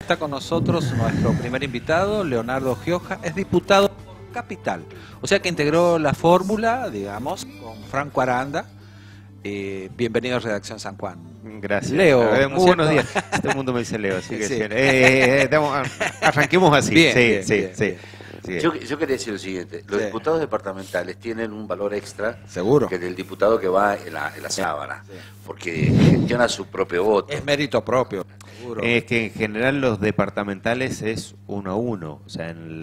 Está con nosotros nuestro primer invitado, Leonardo Gioja, es diputado por Capital, o sea que integró la fórmula, digamos, con Franco Aranda. Bienvenido a Redacción San Juan. Gracias. Leo, muy buenos días. Todo el mundo me dice Leo, así que sí. Arranquemos así. Bien, sí, bien, sí, bien, sí. bien. Sí. Yo quería decir lo siguiente, los diputados departamentales tienen un valor extra Seguro. que el del diputado que va en la sábana, porque gestiona su propio voto. Es mérito propio, seguro. Es que en general los departamentales es 1 a 1, o sea, en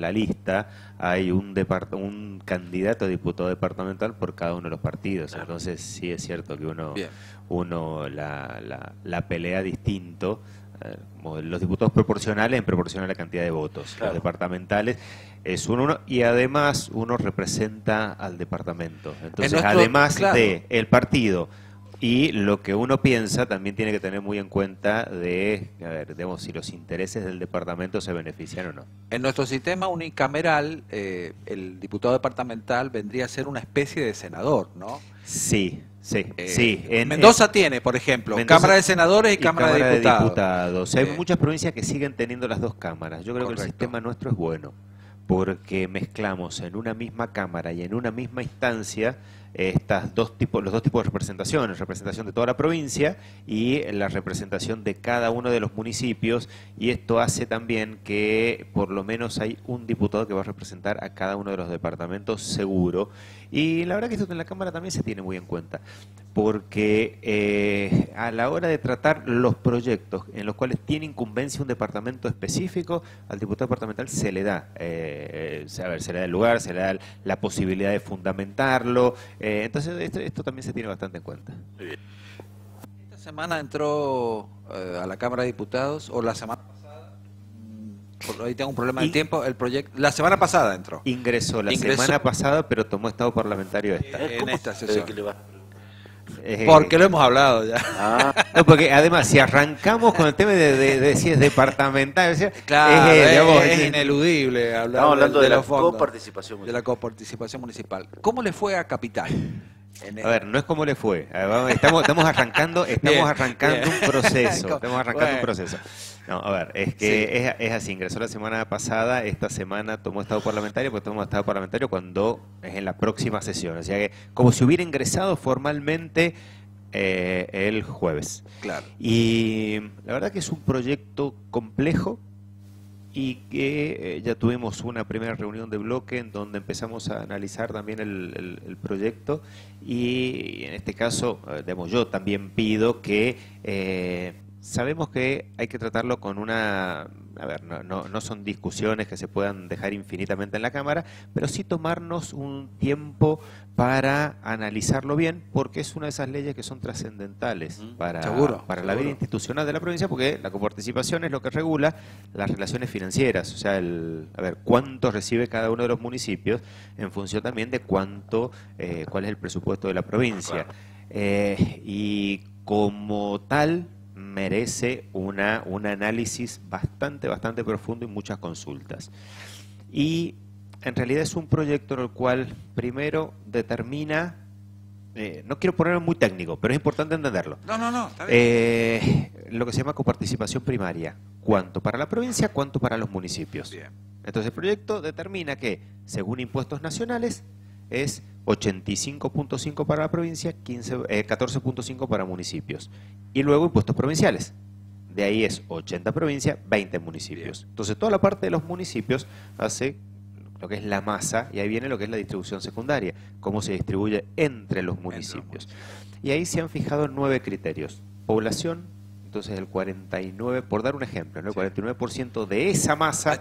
la lista hay un candidato a diputado departamental por cada uno de los partidos, claro. Entonces sí es cierto que uno la pelea distinto. Los diputados proporcionales en proporción a la cantidad de votos. Claro. Los departamentales es 1 a 1 y además uno representa al departamento. Entonces, además de el partido y lo que uno piensa, también tiene que tener muy en cuenta digamos, si los intereses del departamento se benefician o no. En nuestro sistema unicameral, el diputado departamental vendría a ser una especie de senador, ¿no? Sí. Sí. Mendoza tiene, por ejemplo, Cámara de Senadores y Cámara de Diputados. Hay muchas provincias que siguen teniendo las dos cámaras. Yo creo que el sistema nuestro es bueno, porque mezclamos en una misma cámara y en una misma instancia los dos tipos de representación de toda la provincia y la representación de cada uno de los municipios, y esto hace también que por lo menos hay un diputado que va a representar a cada uno de los departamentos seguro, y la verdad que esto en la Cámara también se tiene muy en cuenta, porque a la hora de tratar los proyectos en los cuales tiene incumbencia un departamento específico, al diputado departamental se le da, se le da el lugar, se le da la posibilidad de fundamentarlo. Entonces esto también se tiene bastante en cuenta. ¿Esta semana entró a la Cámara de Diputados o la semana pasada? Por ahí tengo un problema de tiempo. El proyecto la semana pasada entró. Ingresó la semana pasada, pero tomó estado parlamentario en esta sesión. Porque lo hemos hablado ya. No, porque además, si arrancamos con el tema de si es departamental, claro, es ineludible hablar. Estamos hablando de la coparticipación municipal. De la coparticipación municipal. ¿Cómo le fue a Capital? A ver, no es como le fue. Estamos arrancando un proceso. Estamos arrancando un proceso. No, a ver, es que es así. Ingresó la semana pasada, esta semana tomó estado parlamentario, pues tomó estado parlamentario cuando es en la próxima sesión. O sea que como si hubiera ingresado formalmente el jueves. Claro. Y la verdad que es un proyecto complejo, y que ya tuvimos una primera reunión de bloque en donde empezamos a analizar también el proyecto, y en este caso, digamos, yo también pido que sabemos que hay que tratarlo con no son discusiones que se puedan dejar infinitamente en la Cámara, pero sí tomarnos un tiempo para analizarlo bien, porque es una de esas leyes que son trascendentales para la vida institucional de la provincia, porque la coparticipación es lo que regula las relaciones financieras, o sea, cuánto recibe cada uno de los municipios en función también de cuál es el presupuesto de la provincia. Y como tal merece un análisis bastante profundo y muchas consultas. Y en realidad es un proyecto en el cual primero determina, no quiero ponerlo muy técnico, pero es importante entenderlo. No, está bien. Lo que se llama coparticipación primaria, cuánto para la provincia, cuánto para los municipios. Bien. Entonces el proyecto determina que, según impuestos nacionales, es 85.5 para la provincia, 14.5 para municipios. Y luego impuestos provinciales. De ahí es 80 provincias, 20 municipios. Bien. Entonces toda la parte de los municipios hace lo que es la masa, y ahí viene lo que es la distribución secundaria, cómo se distribuye entre los municipios. Y ahí se han fijado 9 criterios. Población. Entonces el 49, por dar un ejemplo, ¿no? El 49% de esa masa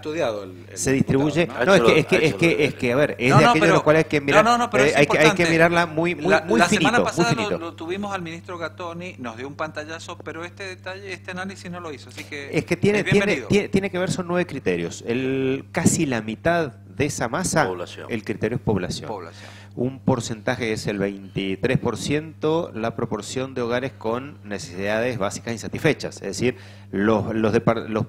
se distribuye. ¿No? Es que, a ver, es de aquello de los cuales hay que mirar. Hay que mirarla muy finito. La semana pasada lo tuvimos al ministro Gattoni, nos dio un pantallazo, pero este análisis no lo hizo, así que es que tiene que ver, son 9 criterios. Casi la mitad de esa masa, el criterio es población. Un porcentaje es el 23%, la proporción de hogares con necesidades básicas insatisfechas. Es decir, los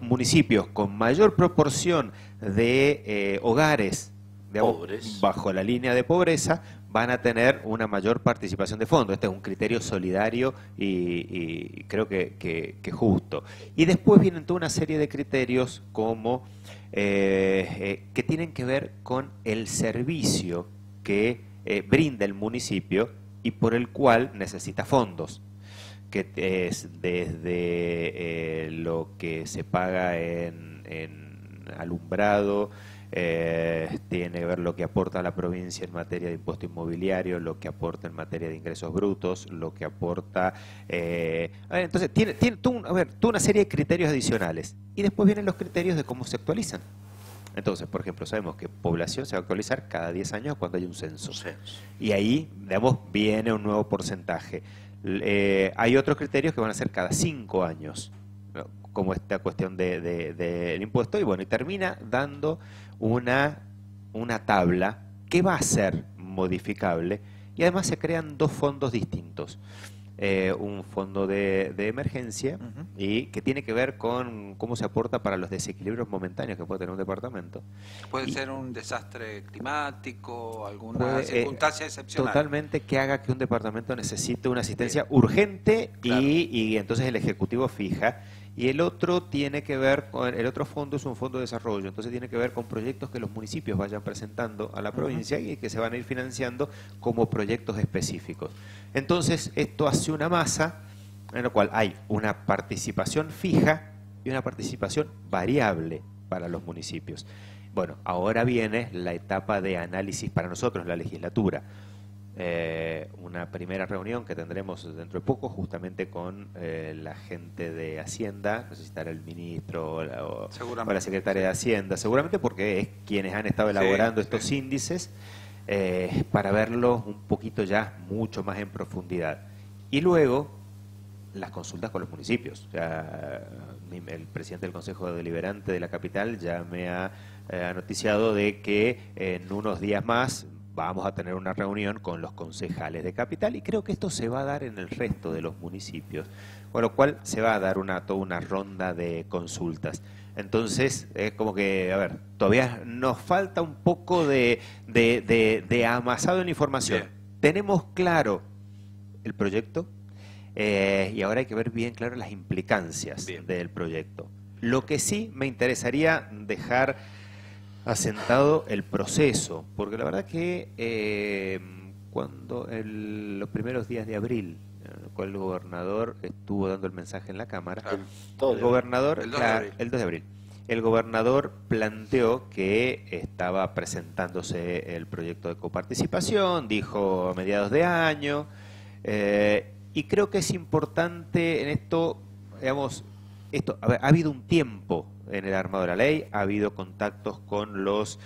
municipios con mayor proporción de hogares, digamos, bajo la línea de pobreza van a tener una mayor participación de fondos. Este es un criterio solidario y creo que justo. Y después vienen toda una serie de criterios como que tienen que ver con el servicio que brinda el municipio y por el cual necesita fondos, que es desde lo que se paga en alumbrado, tiene que ver lo que aporta la provincia en materia de impuesto inmobiliario, lo que aporta en materia de ingresos brutos, lo que aporta... entonces, tiene toda una serie de criterios adicionales. Y después vienen los criterios de cómo se actualizan. Entonces, por ejemplo, sabemos que población se va a actualizar cada 10 años cuando hay un censo. Y ahí, digamos, viene un nuevo porcentaje. Hay otros criterios que van a ser cada 5 años, ¿no? Como esta cuestión del impuesto, y bueno, y termina dando una tabla que va a ser modificable, y además se crean dos fondos distintos. Un fondo de emergencia y que tiene que ver con cómo se aporta para los desequilibrios momentáneos que puede tener un departamento. Puede ser un desastre climático, alguna circunstancia excepcional. Totalmente, que haga que un departamento necesite una asistencia urgente, claro. Y entonces el Ejecutivo fija. Y el otro tiene que ver con, el otro fondo es un fondo de desarrollo, entonces tiene que ver con proyectos que los municipios vayan presentando a la provincia y que se van a ir financiando como proyectos específicos. Entonces esto hace una masa en la cual hay una participación fija y una participación variable para los municipios. Bueno, ahora viene la etapa de análisis para nosotros, la legislatura. Una primera reunión que tendremos dentro de poco justamente con la gente de Hacienda, no sé si estará el ministro o la secretaria de Hacienda, seguramente porque es quienes han estado elaborando estos índices, para verlo un poquito ya mucho más en profundidad. Y luego las consultas con los municipios. O sea, el presidente del Consejo Deliberante de la capital ya me ha noticiado de que en unos días más vamos a tener una reunión con los concejales de capital, y creo que esto se va a dar en el resto de los municipios, con lo cual se va a dar toda una ronda de consultas. Entonces, es como que, a ver, todavía nos falta un poco de amasado en la información. Bien. Tenemos claro el proyecto, y ahora hay que ver bien claro las implicancias del proyecto. Lo que sí me interesaría dejar asentado el proceso, porque la verdad que cuando los primeros días de abril, en el cual el gobernador estuvo dando el mensaje en la Cámara, el gobernador, el 2 de abril, el gobernador planteó que estaba presentándose el proyecto de coparticipación, dijo a mediados de año, y creo que es importante en esto, digamos, a ver, ha habido un tiempo en el armado de la ley, ha habido contactos con los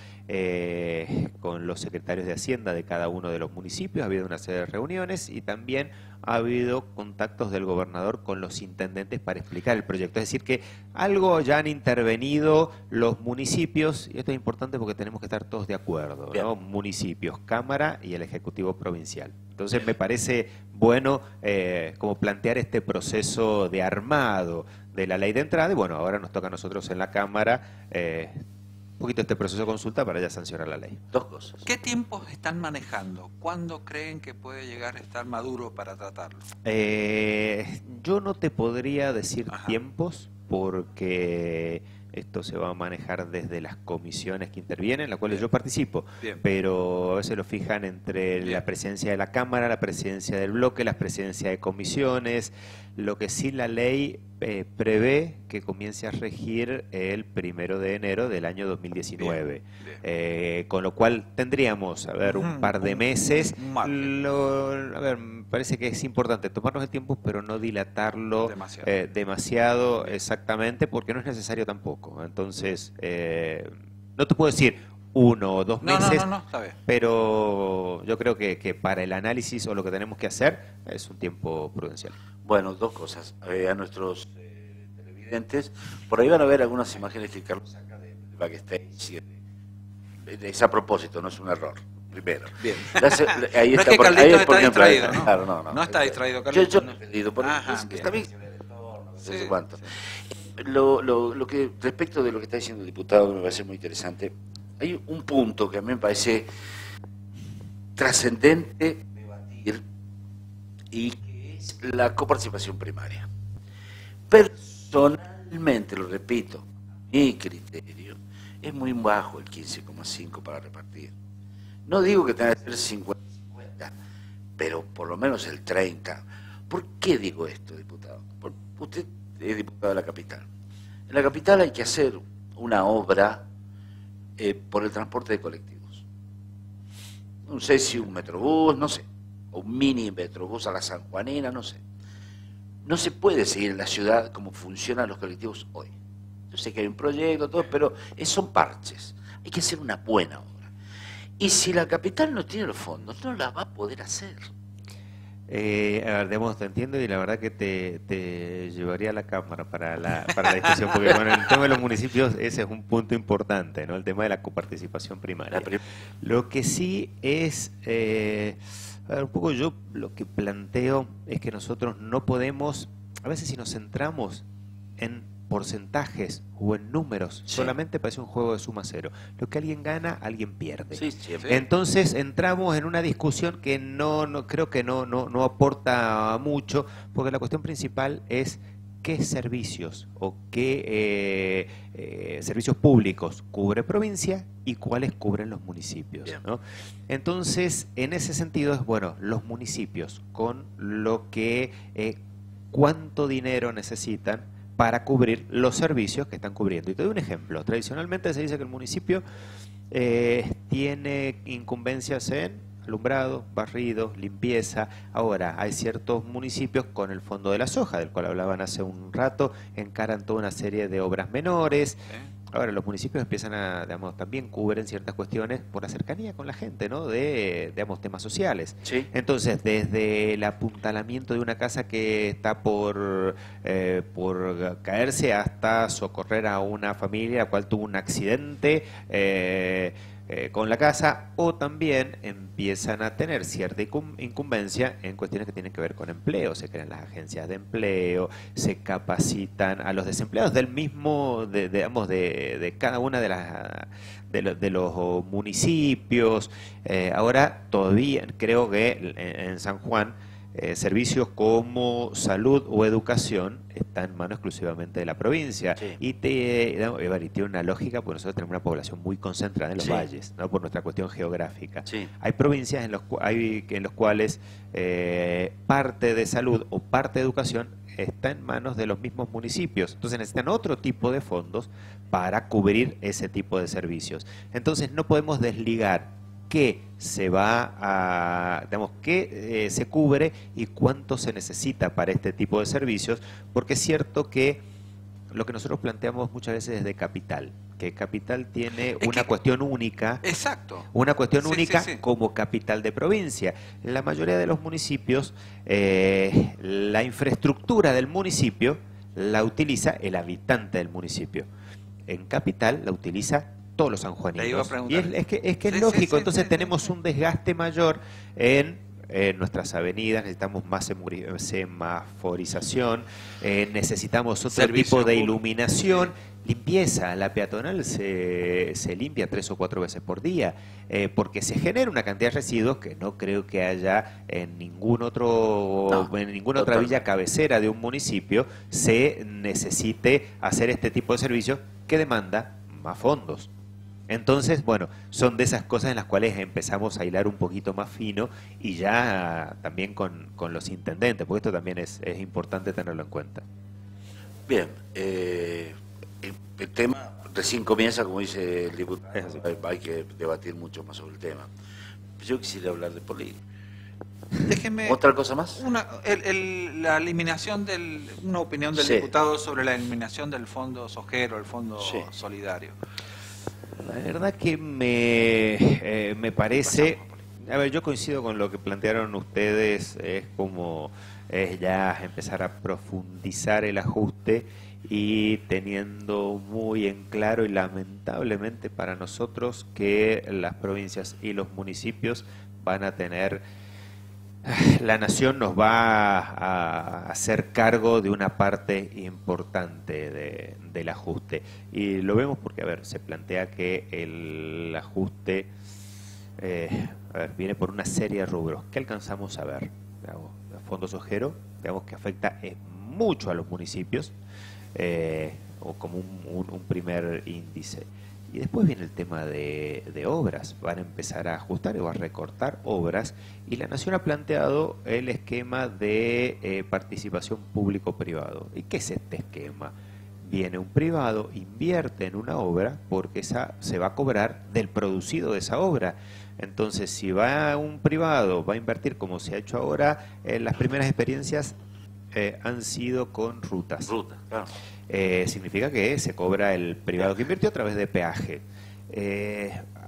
secretarios de Hacienda de cada uno de los municipios, ha habido una serie de reuniones y también ha habido contactos del gobernador con los intendentes para explicar el proyecto. Es decir, que algo ya han intervenido los municipios, y esto es importante porque tenemos que estar todos de acuerdo, ¿no? Municipios, Cámara y el Ejecutivo Provincial. Entonces me parece bueno como plantear este proceso de armado de la ley de entrada, y bueno, ahora nos toca a nosotros en la Cámara un poquito este proceso de consulta para ya sancionar la ley. Dos cosas. ¿Qué tiempos están manejando? ¿Cuándo creen que puede llegar a estar maduro para tratarlo? Yo no te podría decir tiempos, porque esto se va a manejar desde las comisiones que intervienen, en las cuales yo participo, pero a veces lo fijan entre la presidencia de la Cámara, la presidencia del bloque, la presidencia de comisiones. Lo que sí la ley prevé que comience a regir el 1 de enero del año 2019. Con lo cual tendríamos, a ver, un par de meses. A ver, me parece que es importante tomarnos el tiempo, pero no dilatarlo demasiado exactamente, porque no es necesario tampoco. Entonces, no te puedo decir 1 o 2 meses, está bien. Pero yo creo que para el análisis o lo que tenemos que hacer es un tiempo prudencial. Bueno, dos cosas. A nuestros televidentes, por ahí van a ver algunas imágenes que Carlos saca de backstage. Es a propósito, no es un error. Primero. Bien. Ahí no está, es que Carlitos está ejemplo, distraído, ¿no? Claro, no está distraído, Carlitos. Yo no he pedido, porque está bien. No sé cuánto. Lo que, respecto de lo que está diciendo el diputado, me parece muy interesante. Hay un punto que a mí me parece trascendente debatir y que es la coparticipación primaria. Personalmente, lo repito, mi criterio es muy bajo el 15,5 para repartir. No digo que tenga que ser 50-50, pero por lo menos el 30. ¿Por qué digo esto, diputado? Porque usted es diputado de la capital. En la capital hay que hacer una obra por el transporte de colectivos. No sé si un metrobús, no sé, o un mini metrobús a la sanjuanina, no sé. No se puede seguir en la ciudad como funcionan los colectivos hoy. Yo sé que hay un proyecto, todo, pero son parches. Hay que hacer una buena obra. Y si la capital no tiene los fondos, no la va a poder hacer. A ver, digamos, te entiendo y la verdad que te llevaría a la Cámara para la discusión, porque bueno, el tema de los municipios, ese es un punto importante, ¿no? El tema de la coparticipación primaria. Lo que sí es, a ver, un poco yo lo que planteo es que nosotros no podemos, a veces si nos centramos en porcentajes o en números, Sí. solamente parece un juego de suma cero. Lo que alguien gana, alguien pierde. Sí, siempre. Entonces entramos en una discusión que no creo que no aporta mucho, porque la cuestión principal es qué servicios o qué servicios públicos cubre provincia y cuáles cubren los municipios, ¿no? Entonces, en ese sentido es, bueno, los municipios con lo que cuánto dinero necesitan para cubrir los servicios que están cubriendo. Y te doy un ejemplo. Tradicionalmente se dice que el municipio tiene incumbencias en alumbrado, barrido, limpieza. Ahora, hay ciertos municipios con el Fondo de la Soja, del cual hablaban hace un rato, encaran toda una serie de obras menores. Ahora, los municipios empiezan a, digamos, también cubren ciertas cuestiones por la cercanía con la gente, ¿no? De, digamos, temas sociales. Sí. Entonces, desde el apuntalamiento de una casa que está por caerse hasta socorrer a una familia la cual tuvo un accidente con la casa, o también empiezan a tener cierta incumbencia en cuestiones que tienen que ver con empleo. Se crean las agencias de empleo, se capacitan a los desempleados del mismo, digamos, de cada una de los municipios. Ahora todavía creo que en San Juan servicios como salud o educación están en manos exclusivamente de la provincia. Sí. Y tiene una lógica, porque nosotros tenemos una población muy concentrada en los valles, ¿no? Por nuestra cuestión geográfica. Sí. Hay provincias en los cuales parte de salud o parte de educación está en manos de los mismos municipios. Entonces necesitan otro tipo de fondos para cubrir ese tipo de servicios. Entonces no podemos desligar qué se va a, digamos, qué se cubre y cuánto se necesita para este tipo de servicios, porque es cierto que lo que nosotros planteamos muchas veces es de capital, que capital tiene una cuestión única. Exacto. Una cuestión única como capital de provincia. En la mayoría de los municipios, la infraestructura del municipio la utiliza el habitante del municipio. En capital la utiliza todos los sanjuaninos. Y es que es lógico. Entonces tenemos un desgaste mayor en nuestras avenidas, necesitamos más semaforización, necesitamos otro tipo de iluminación, limpieza. La peatonal se limpia 3 o 4 veces por día, porque se genera una cantidad de residuos que no creo que haya en ninguna otra villa cabecera de un municipio se necesite hacer este tipo de servicios que demanda más fondos. Entonces, bueno, son de esas cosas en las cuales empezamos a hilar un poquito más fino y ya también con los intendentes, porque esto también es importante tenerlo en cuenta. Bien, el tema recién comienza, como dice el diputado, hay que debatir mucho más sobre el tema. Yo quisiera hablar de política. Déjeme. ¿Otra cosa más? La eliminación una opinión del diputado sobre la eliminación del fondo sojero, el fondo solidario. La verdad que me parece, a ver, yo coincido con lo que plantearon ustedes, es como ya empezar a profundizar el ajuste y teniendo muy en claro y lamentablemente para nosotros que las provincias y los municipios van a tener, la nación nos va a hacer cargo de una parte importante del ajuste. Y lo vemos porque, a ver, se plantea que el ajuste a ver, viene por una serie de rubros. ¿Qué alcanzamos a ver? Digamos, fondos Ojero, digamos que afecta mucho a los municipios, o como un primer índice. Y después viene el tema de obras. Van a empezar a ajustar o a recortar obras, y la Nación ha planteado el esquema de participación público-privado. ¿Y qué es este esquema? Viene un privado, invierte en una obra porque esa se va a cobrar del producido de esa obra. Entonces, si va un privado, va a invertir como se ha hecho ahora, las primeras experiencias han sido con rutas. Ruta, claro. Significa que se cobra el privado que invirtió a través de peaje.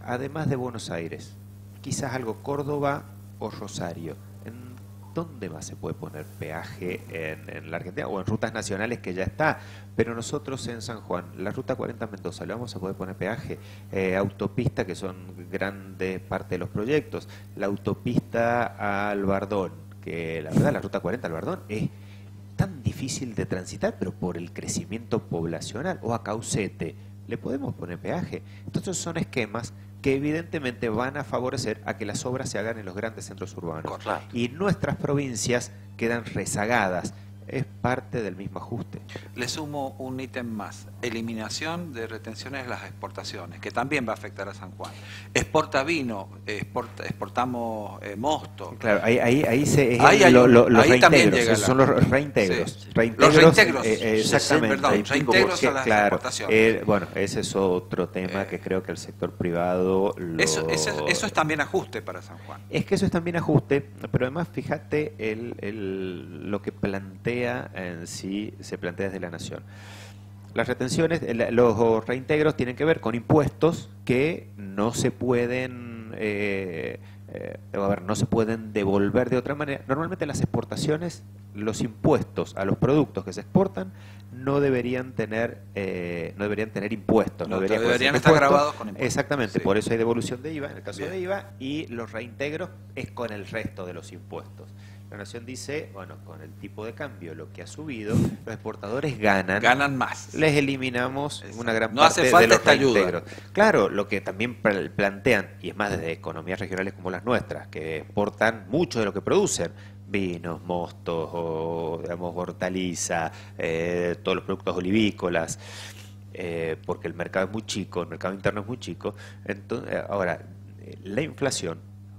Además de Buenos Aires, quizás algo Córdoba o Rosario. ¿En dónde más se puede poner peaje en la Argentina? O en rutas nacionales que ya está. Pero nosotros en San Juan, la ruta 40 Mendoza, ¿le vamos a poder poner peaje? Autopista, que son grandes parte de los proyectos. La autopista a Albardón, que la verdad la ruta 40 Albardón es tan difícil de transitar, pero por el crecimiento poblacional. O a Caucete, ¿le podemos poner peaje? Entonces son esquemas que evidentemente van a favorecer a que las obras se hagan en los grandes centros urbanos. Correcto. Y nuestras provincias quedan rezagadas. Es parte del mismo ajuste. Le sumo un ítem más: eliminación de retenciones en las exportaciones, que también va a afectar a San Juan. Exporta vino, exportamos mosto. Claro, ahí se Ahí los también reintegros, llega esos son los reintegros. Sí. Reintegros, Los reintegros, exactamente. perdón, reintegros a las claro, exportaciones. bueno, ese es otro tema que creo que el sector privado Eso es también ajuste para San Juan. Es que eso es también ajuste, pero además fíjate lo que plantea en sí, se plantea desde la Nación. Las retenciones, los reintegros tienen que ver con impuestos que no se pueden no se pueden devolver de otra manera. Normalmente las exportaciones, los impuestos a los productos que se exportan no deberían tener impuestos. No deberían estar grabados con impuestos. Exactamente, Sí. por eso hay devolución de IVA, en el caso Bien. de IVA, y los reintegros es con el resto de los impuestos. La Nación dice, bueno, con el tipo de cambio, lo que ha subido, los exportadores ganan Más. les eliminamos Exacto. una gran No parte hace falta de los esta ayuda. reintegros. Claro, lo que también plantean, y es más desde economías regionales como las nuestras, que exportan mucho de lo que producen, vinos, mostos, o, digamos, hortaliza, todos los productos olivícolas, porque el mercado es muy chico, el mercado interno es muy chico. Entonces, ahora, la inflación,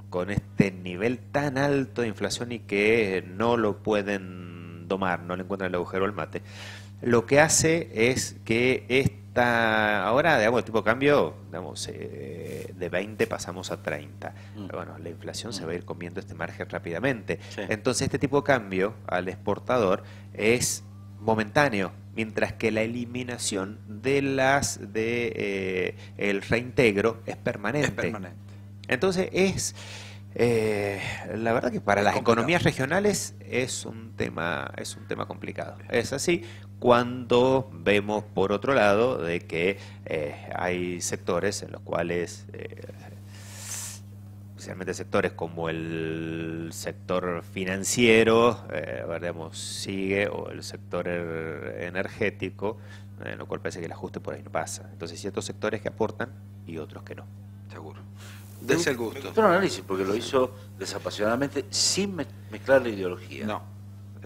con este nivel tan alto de inflación y que no lo pueden domar, no le encuentran el agujero al mate, lo que hace es que ahora, digamos, el tipo de cambio, digamos, de 20 pasamos a 30. Bueno, la inflación se va a ir comiendo este margen rápidamente. Sí. Entonces, este tipo de cambio al exportador es momentáneo, mientras que la eliminación de el reintegro es permanente. Es permanente. Entonces la verdad que para Es las complicado. economías regionales es un tema complicado. Es así cuando vemos por otro lado de que hay sectores en los cuales especialmente sectores como el sector financiero, digamos, sigue, o el sector energético, en lo cual parece que el ajuste por ahí no pasa. Entonces, ciertos sectores que aportan y otros que no. Seguro. Dese el Me gusto. gustó el análisis porque lo hizo desapasionadamente sin mezclar la ideología. No.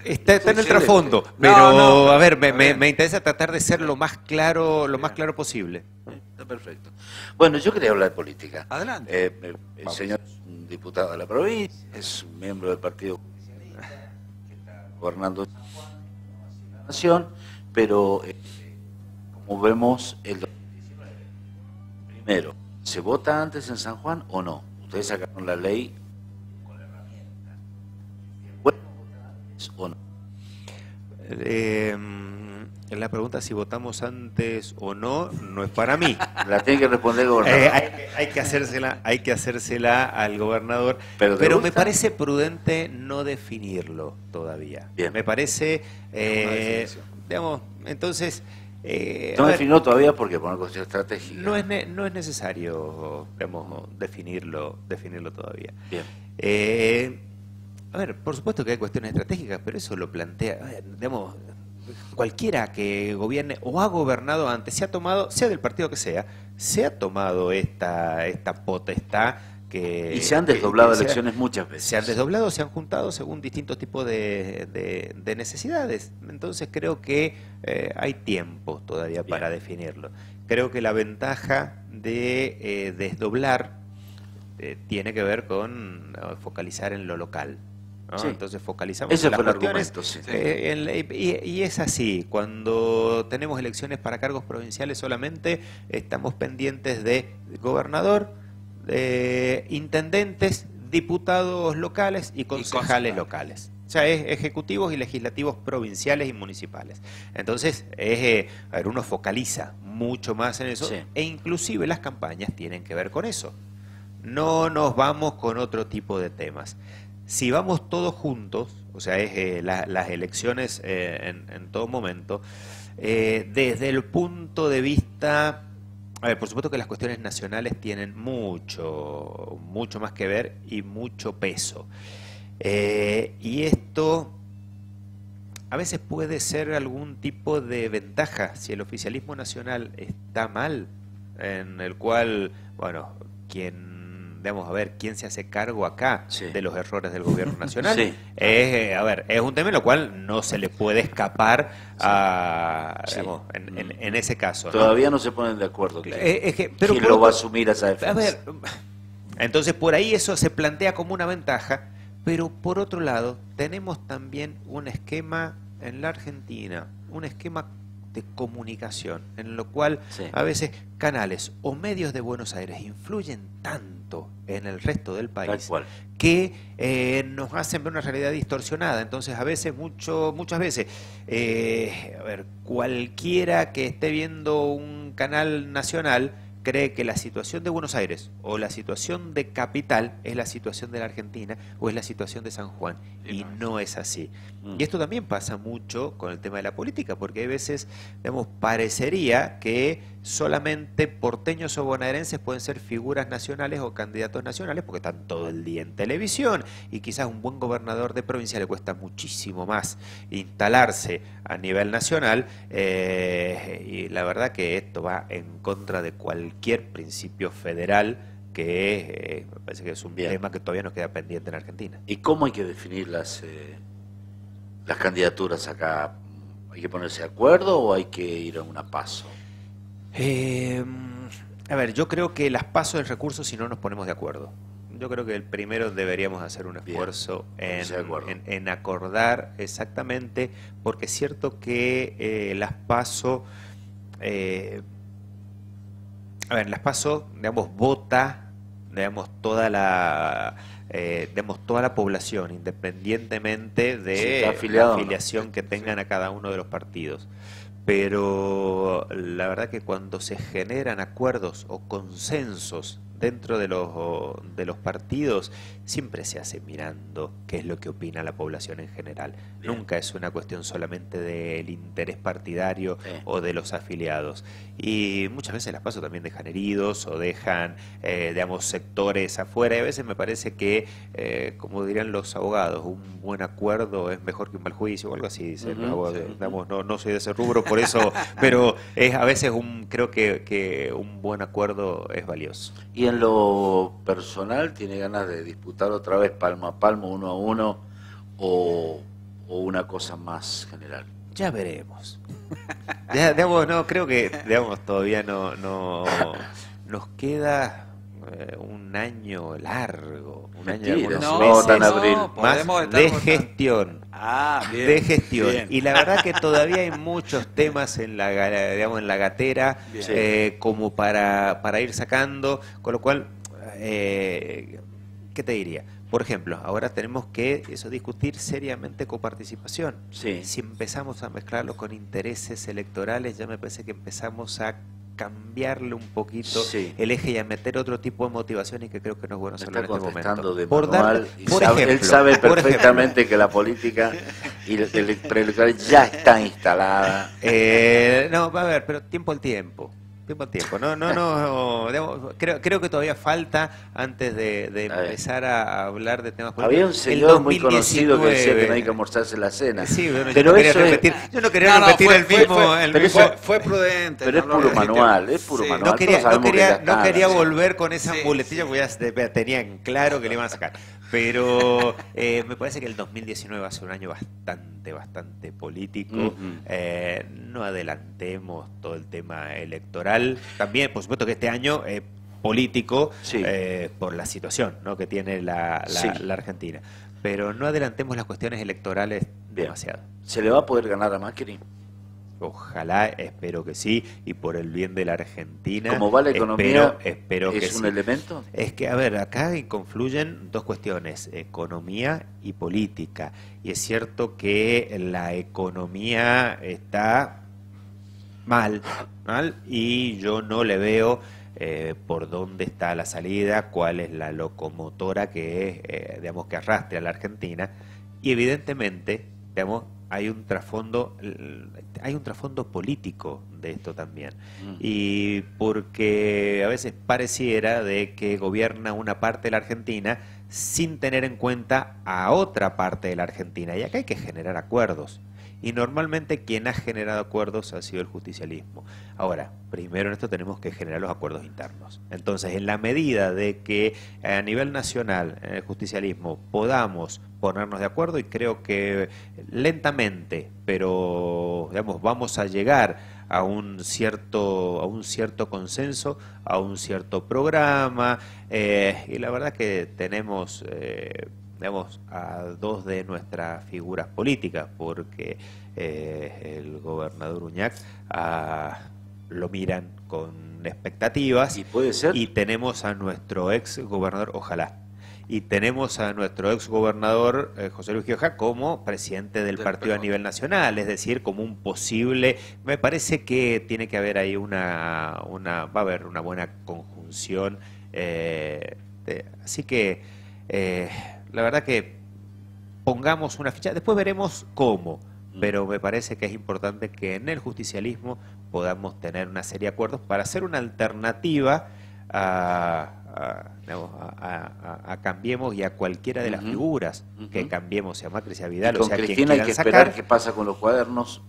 Está en el Excelente. trasfondo, No, pero no, a ver, está bien. me interesa tratar de ser lo más claro posible. Está perfecto. Bueno, yo quería hablar de política. Adelante. El señor es un diputado de la provincia, es un miembro del Partido Justicialista, que está gobernando la nación, pero como vemos, el 2019, primero, ¿se vota antes en San Juan o no? Ustedes sacaron la ley con la herramienta. ¿Bueno votar antes o no? La pregunta si votamos antes o no es para mí. La tiene que responder el gobernador. Hay que hacérsela al gobernador, Pero ¿te pero me gusta? parece prudente no definirlo todavía. Bien. Me parece, una definición. digamos, entonces, No a ver, definió todavía porque por una cuestión estratégica. no es necesario, digamos, definirlo todavía. Bien. A ver, por supuesto que hay cuestiones estratégicas, pero eso lo plantea, digamos, cualquiera que gobierne o ha gobernado antes, sea del partido que sea, se ha tomado esta potestad Y se han desdoblado que elecciones muchas veces. Se han desdoblado, se han juntado según distintos tipos de necesidades. Entonces creo que hay tiempo todavía para definirlo. Creo que la ventaja de desdoblar tiene que ver con focalizar en lo local, ¿no? Sí. Entonces focalizamos Ese en las fue el cuestiones, argumento, sí. y es así. Cuando tenemos elecciones para cargos provinciales solamente estamos pendientes de gobernador, intendentes, diputados locales y concejales locales. O sea, es ejecutivos y legislativos provinciales y municipales. Entonces, a ver, uno focaliza mucho más en eso, e inclusive las campañas tienen que ver con eso. No nos vamos con otro tipo de temas. Si vamos todos juntos, o sea, las elecciones en todo momento, desde el punto de vista... A ver, por supuesto que las cuestiones nacionales tienen mucho más que ver y mucho peso. Y esto a veces puede ser algún tipo de ventaja si el oficialismo nacional está mal, en el cual, bueno, vamos a ver quién se hace cargo acá de los errores del gobierno nacional. A ver, es un tema en el cual no se le puede escapar digamos, en ese caso, ¿no? Todavía no se ponen de acuerdo. Pero ¿quién lo va a asumir esa defensa? A ver, entonces por ahí eso se plantea como una ventaja, pero por otro lado tenemos también un esquema en la Argentina, un esquema de comunicación, en lo cual a veces canales o medios de Buenos Aires influyen tanto en el resto del país que nos hacen ver una realidad distorsionada. Entonces a veces, muchas veces, a ver, cualquiera que esté viendo un canal nacional cree que la situación de Buenos Aires o la situación de Capital es la situación de la Argentina o es la situación de San Juan, y no es así. Y esto también pasa mucho con el tema de la política, porque hay veces, digamos, parecería que solamente porteños o bonaerenses pueden ser figuras nacionales o candidatos nacionales porque están todo el día en televisión, y quizás un buen gobernador de provincia le cuesta muchísimo más instalarse a nivel nacional, y la verdad que esto va en contra de cualquier principio federal, que me parece que es un tema que todavía nos queda pendiente en Argentina. ¿Y cómo hay que definir las candidaturas acá? ¿Hay que ponerse de acuerdo o hay que ir a una PASO? A ver, yo creo que las PASO es recurso si no nos ponemos de acuerdo. Yo creo que el primero deberíamos hacer un esfuerzo en acordar exactamente, porque es cierto que las PASO... a ver, las PASO, digamos, vota, digamos, toda la población, independientemente de la afiliación que tengan a cada uno de los partidos. Pero la verdad que cuando se generan acuerdos o consensos dentro de los partidos, siempre se hace mirando qué es lo que opina la población en general. Nunca es una cuestión solamente del interés partidario o de los afiliados. Y muchas veces las PASO también dejan heridos o dejan, digamos, sectores afuera. Y a veces me parece que, como dirían los abogados, un buen acuerdo es mejor que un mal juicio o algo así, dicen los abogados. Digamos, no soy de ese rubro, por eso, pero es a veces creo que un buen acuerdo es valioso. Y en lo personal, ¿tiene ganas de disputar otra vez palmo a palmo, 1-1, o una cosa más general? Ya veremos. Ya, digamos, no, creo que, digamos, todavía no nos queda un año largo, un año de algunos meses más de gestión. De gestión. Bien. Y la verdad que todavía hay muchos temas en la gatera, como para ir sacando, con lo cual, ¿qué te diría? Por ejemplo, ahora tenemos que discutir seriamente coparticipación. Si empezamos a mezclarlo con intereses electorales, ya me parece que empezamos a cambiarle un poquito el eje y a meter otro tipo de motivaciones, que creo que no es bueno hacerlo en este momento. Él sabe perfectamente que la política y el preelectoral ya está instalada. No, va a ver, pero tiempo al tiempo. tiempo al tiempo. Digamos, creo que todavía falta antes de empezar a hablar de temas políticos. Había un señor muy conocido que decía que no hay que almorzarse la cena. Sí, bueno, pero yo no quería repetir el mismo. Fue prudente. Pero es puro manual, es puro manual. No quería volver con esa muletilla, porque ya tenían claro que le iban a sacar. Pero me parece que el 2019 va a ser un año bastante político. No adelantemos todo el tema electoral. También, por supuesto que este año es político, por la situación, ¿no?, que tiene la Argentina. Pero no adelantemos las cuestiones electorales demasiado. ¿Se le va a poder ganar a Macri? Ojalá, espero que sí, y por el bien de la Argentina. ¿Cómo va la economía? Espero que ¿Es un elemento? Es que, a ver, acá confluyen dos cuestiones, economía y política. Y es cierto que la economía está mal, y yo no le veo por dónde está la salida, cuál es la locomotora que arrastre a la Argentina. Y evidentemente, hay un trasfondo político de esto también. Y porque a veces pareciera de que gobierna una parte de la Argentina sin tener en cuenta a otra parte de la Argentina. Y acá hay que generar acuerdos. Y normalmente quien ha generado acuerdos ha sido el justicialismo. Ahora, primero en esto tenemos que generar los acuerdos internos. Entonces, en la medida de que a nivel nacional, en el justicialismo, podamos ponernos de acuerdo, y creo que lentamente, pero vamos a llegar a un cierto consenso, a un cierto programa, y la verdad que tenemos a dos de nuestras figuras políticas, porque el gobernador Uñac lo miran con expectativas. ¿Y puede ser? Y tenemos a nuestro ex gobernador, ojalá, y tenemos a nuestro ex gobernador José Luis Gioja como presidente del partido a nivel nacional, es decir, como un posible. Me parece que tiene que haber ahí va a haber una buena conjunción, así que la verdad que pongamos una ficha, después veremos cómo, pero me parece que es importante que en el justicialismo podamos tener una serie de acuerdos para hacer una alternativa a Cambiemos y a cualquiera de las figuras que Cambiemos, sea Macri, sea Vidal, o sea quien Cristina hay que sacar. esperar qué pasa con los cuadernos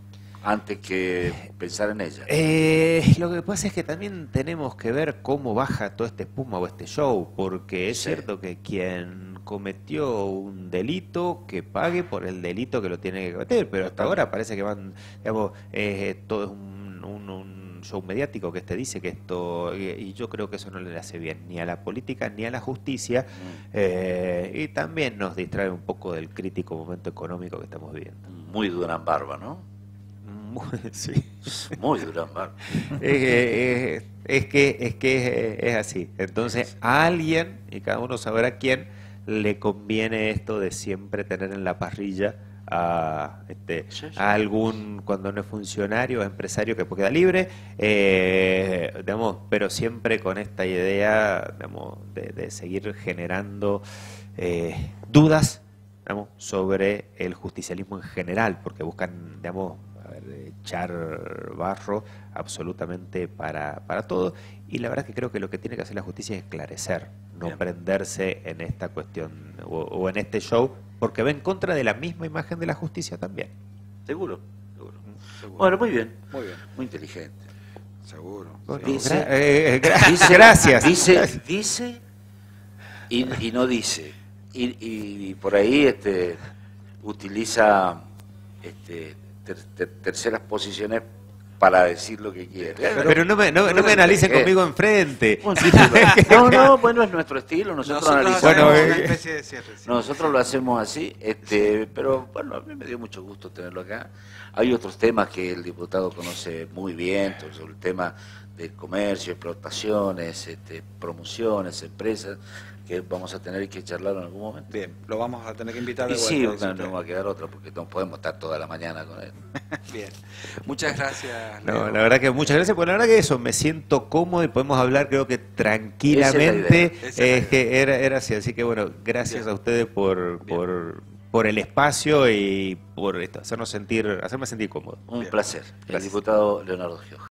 antes que pensar en ella. Lo que pasa es que también tenemos que ver cómo baja todo este espuma o este show, porque es cierto que quien cometió un delito, que pague por el delito que lo tiene que cometer, pero hasta ahora parece que van, todo es un show mediático que dice que esto, y yo creo que eso no le hace bien ni a la política ni a la justicia, y también nos distrae un poco del crítico momento económico que estamos viviendo. Muy Durán Barba, ¿no? Sí. Muy Durán Barba. Es que es así. Entonces, a alguien, y cada uno sabrá quién, le conviene esto de siempre tener en la parrilla a algún, cuando no es funcionario, es empresario que queda libre, pero siempre con esta idea, de seguir generando dudas, sobre el justicialismo en general, porque buscan, echar barro absolutamente para todo, y la verdad que creo que lo que tiene que hacer la justicia es esclarecer, no prenderse en esta cuestión o en este show, porque va en contra de la misma imagen de la justicia también. Seguro. Bueno, muy bien, muy inteligente. Seguro. Bueno, gracias. Gracias. Dice y no dice, y por ahí utiliza terceras posiciones para decir lo que quiere. Pero no me analicen conmigo enfrente. Bueno, es nuestro estilo, nosotros analizamos. Una especie de cierre. Nosotros lo hacemos así, pero bueno, a mí me dio mucho gusto tenerlo acá. Hay otros temas que el diputado conoce muy bien, sobre el tema del comercio, exportaciones, promociones, empresas, que vamos a tener que charlar en algún momento. Bien, lo vamos a tener que invitar de vuelta. Sí, no va a quedar otra, porque no podemos estar toda la mañana con él. Bien, muchas gracias. No, la verdad que muchas gracias, porque la verdad que eso, me siento cómodo y podemos hablar, creo que tranquilamente. Es que era así, así que bueno, gracias a ustedes por el espacio y por esto, hacerme sentir cómodo. Un placer. El diputado Leonardo Gioja.